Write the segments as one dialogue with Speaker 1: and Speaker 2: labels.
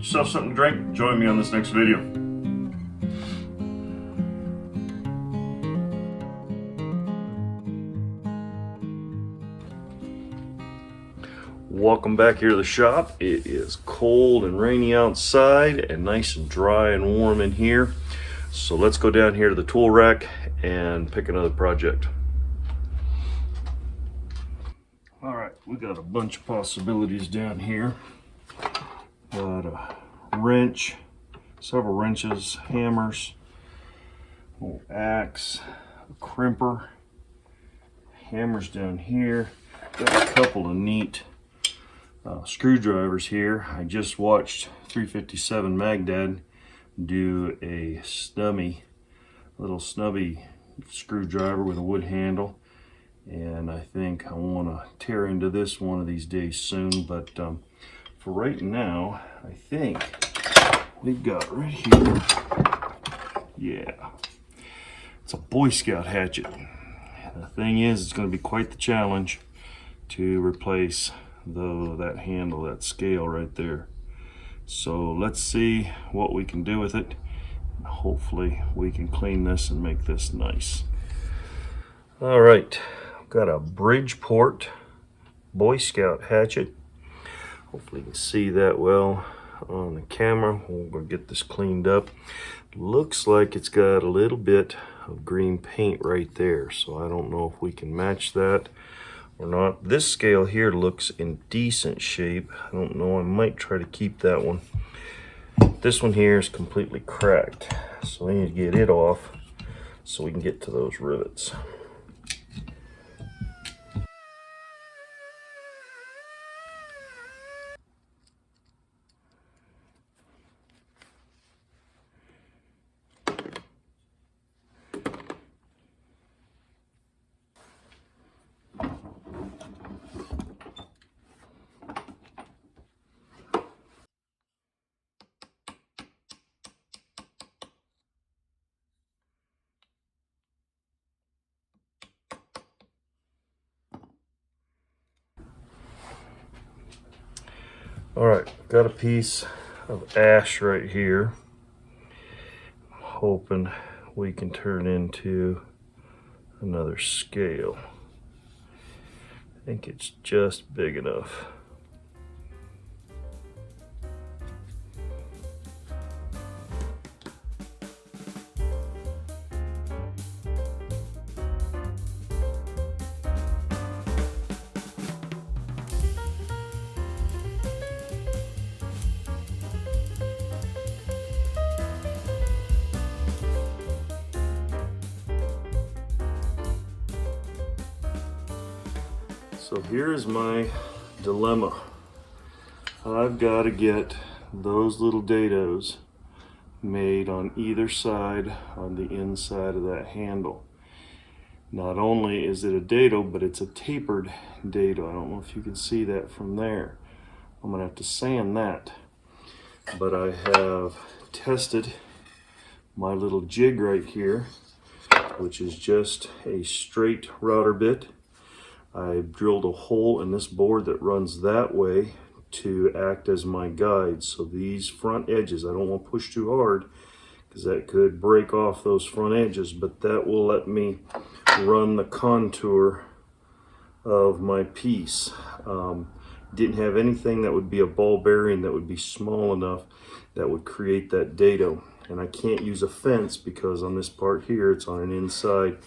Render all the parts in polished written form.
Speaker 1: yourself something to drink. Join me on this next video. Welcome back here to the shop. It is cold and rainy outside and nice and dry and warm in here. So let's go down here to the tool rack and pick another project. All right, we got a bunch of possibilities down here. Got a wrench, several wrenches, hammers, a little axe, a crimper, hammers down here. Got a couple of neat screwdrivers here. I just watched 357 Magdad do a little snubby screwdriver with a wood handle, and I think I want to tear into this one of these days soon. But for right now, I think we've got right here, yeah, it's a Boy Scout hatchet. The thing is, it's going to be quite the challenge to replace that handle, that scale right there. So let's see what we can do with it. Hopefully we can clean this and make this nice. All right, I've got a Bridgeport Boy Scout hatchet. Hopefully you can see that well on the camera. We'll get this cleaned up. Looks like it's got a little bit of green paint right there, so I don't know if we can match that or not. This scale here looks in decent shape. I don't know, I might try to keep that one. This one here is completely cracked, so I need to get it off so we can get to those rivets. All right, got a piece of ash right here. I'm hoping we can turn into another scale. I think it's just big enough. So here's my dilemma. I've got to get those little dados made on either side on the inside of that handle. Not only is it a dado, but it's a tapered dado. I don't know if you can see that from there. I'm gonna have to sand that. But I have tested my little jig right here, which is just a straight router bit. I drilled a hole in this board that runs that way to act as my guide. So these front edges, I don't want to push too hard because that could break off those front edges, but that will let me run the contour of my piece. Didn't have anything that would be a ball bearing that would be small enough that would create that dado. And I can't use a fence because on this part here, it's on an inside,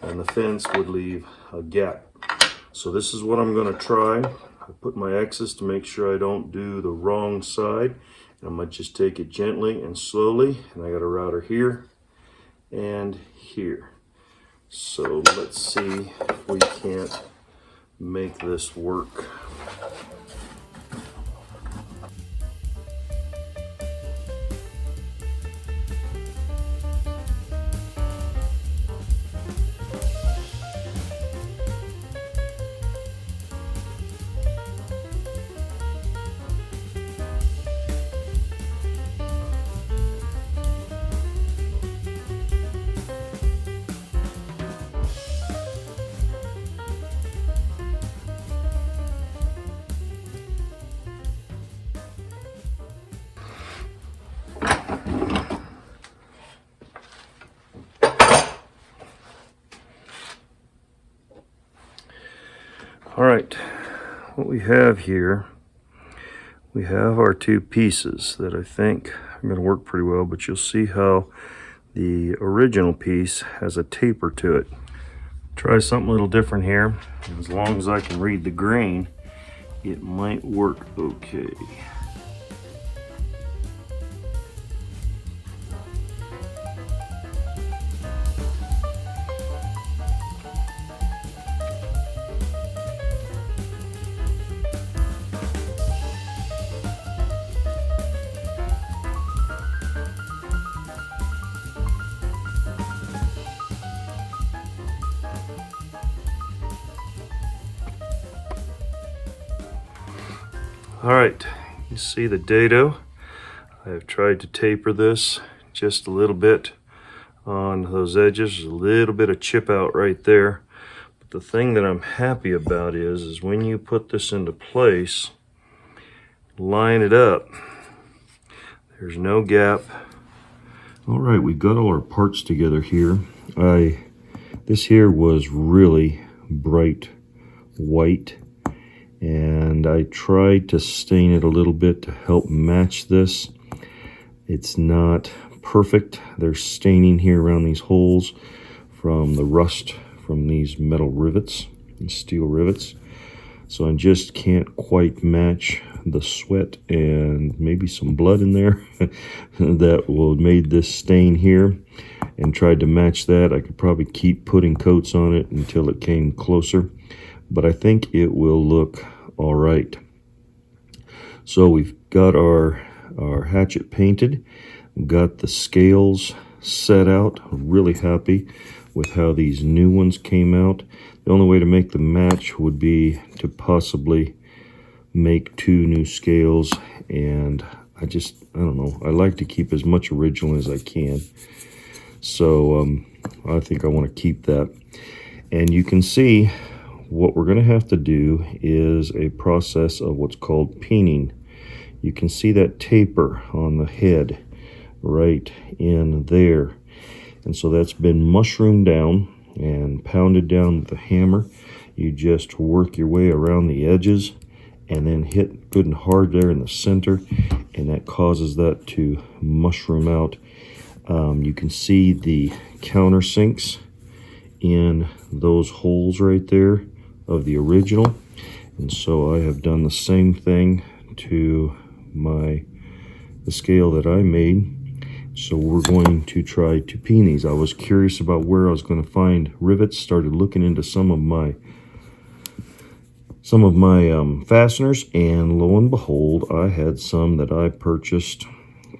Speaker 1: and the fence would leave a gap. So this is what I'm going to try. I put my X's to make sure I don't do the wrong side. And I might just take it gently and slowly. And I got a router here and here. So let's see if we can't make this work. All right, what we have here, we have our two pieces that I think are going to work pretty well, but you'll see how the original piece has a taper to it. Try something a little different here. As long as I can read the grain, it might work okay. All right, you see the dado. I've tried to taper this just a little bit on those edges. There's a little bit of chip out right there. But the thing that I'm happy about is when you put this into place, line it up, there's no gap. All right, we've got all our parts together here. This here was really bright white, and I tried to stain it a little bit to help match this. It's not perfect. There's staining here around these holes from the rust from these metal rivets, these steel rivets. So I just can't quite match the sweat and maybe some blood in there that will made this stain here, and tried to match that. I could probably keep putting coats on it until it came closer, but I think it will look all right. So we've got our hatchet painted, we've got the scales set out. I'm really happy with how these new ones came out. The only way to make the match would be to possibly make two new scales, and I don't know, I like to keep as much original as I can. So I think I want to keep that. And you can see what we're going to have to do is a process of what's called peening. You can see that taper on the head right in there. And so that's been mushroomed down and pounded down with a hammer. You just work your way around the edges and then hit good and hard there in the center, and that causes that to mushroom out. You can see the countersinks in those holes right there of the original, and so I have done the same thing to the scale that I made. So we're going to try to peen these. I was curious about where I was going to find rivets, started looking into some of my fasteners, and lo and behold, I had some that I purchased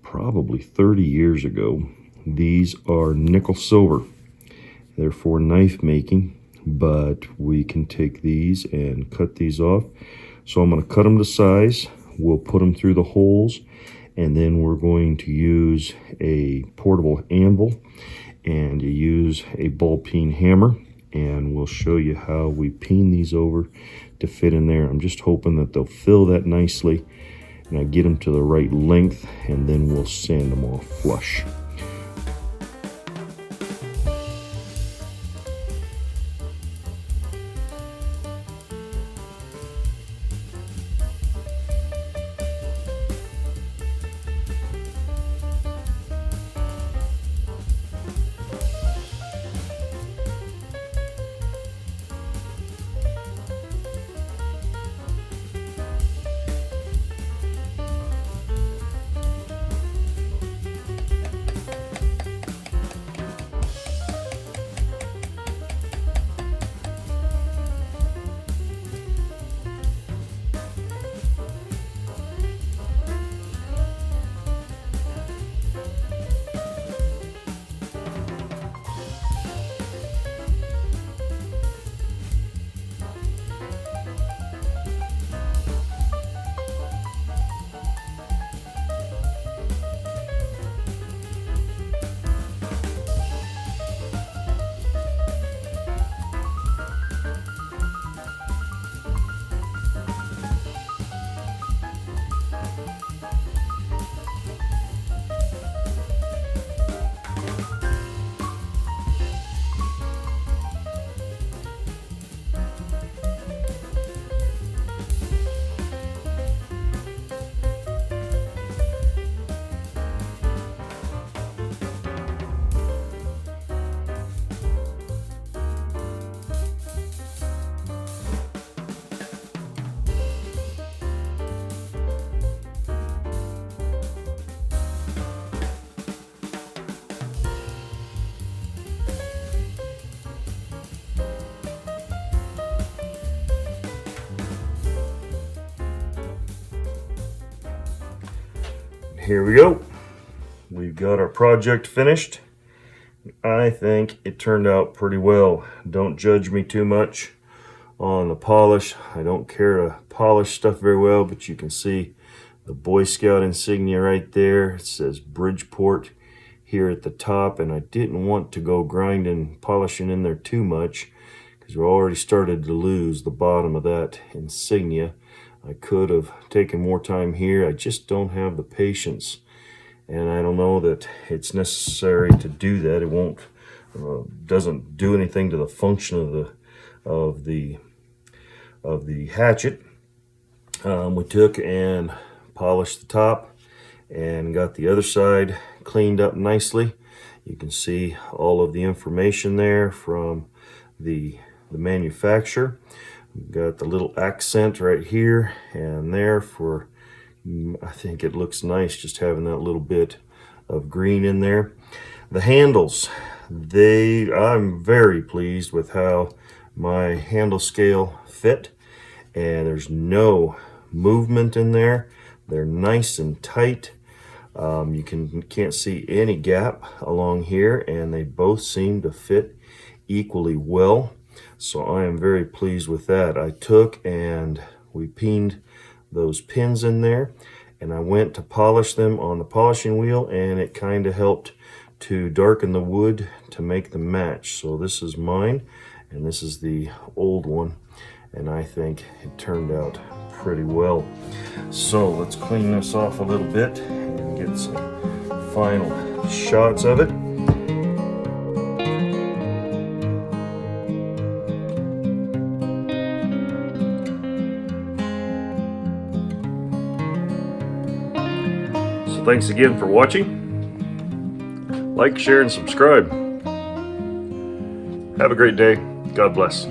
Speaker 1: probably 30 years ago. These are nickel silver. They're for knife making, but we can take these and cut these off. So I'm going to cut them to size. We'll put them through the holes, and then we're going to use a portable anvil and use a ball peen hammer, and we'll show you how we peen these over to fit in there. I'm just hoping that they'll fill that nicely and I get them to the right length, and then we'll sand them off flush. here we go. We've got our project finished. I think it turned out pretty well. Don't judge me too much on the polish. I don't care to polish stuff very well, but you can see the Boy Scout insignia right there. It says Bridgeport here at the top, and I didn't want to go grinding, polishing in there too much because we already started to lose the bottom of that insignia. I could have taken more time here. I just don't have the patience, and I don't know that it's necessary to do that. It won't doesn't do anything to the function of the hatchet. We took and polished the top and got the other side cleaned up nicely. You can see all of the information there from the manufacturer. We've got the little accent right here and there for, I think it looks nice just having that little bit of green in there. The handles, I'm very pleased with how my handle scale fit, and there's no movement in there. They're nice and tight. You can't see any gap along here, and they both seem to fit equally well. So I am very pleased with that. I took and we pinned those pins in there, and I went to polish them on the polishing wheel, and it kind of helped to darken the wood to make them match. So this is mine, and this is the old one, and I think it turned out pretty well. So let's clean this off a little bit and get some final shots of it. So thanks again for watching. Like, share, and subscribe. Have a great day. God bless.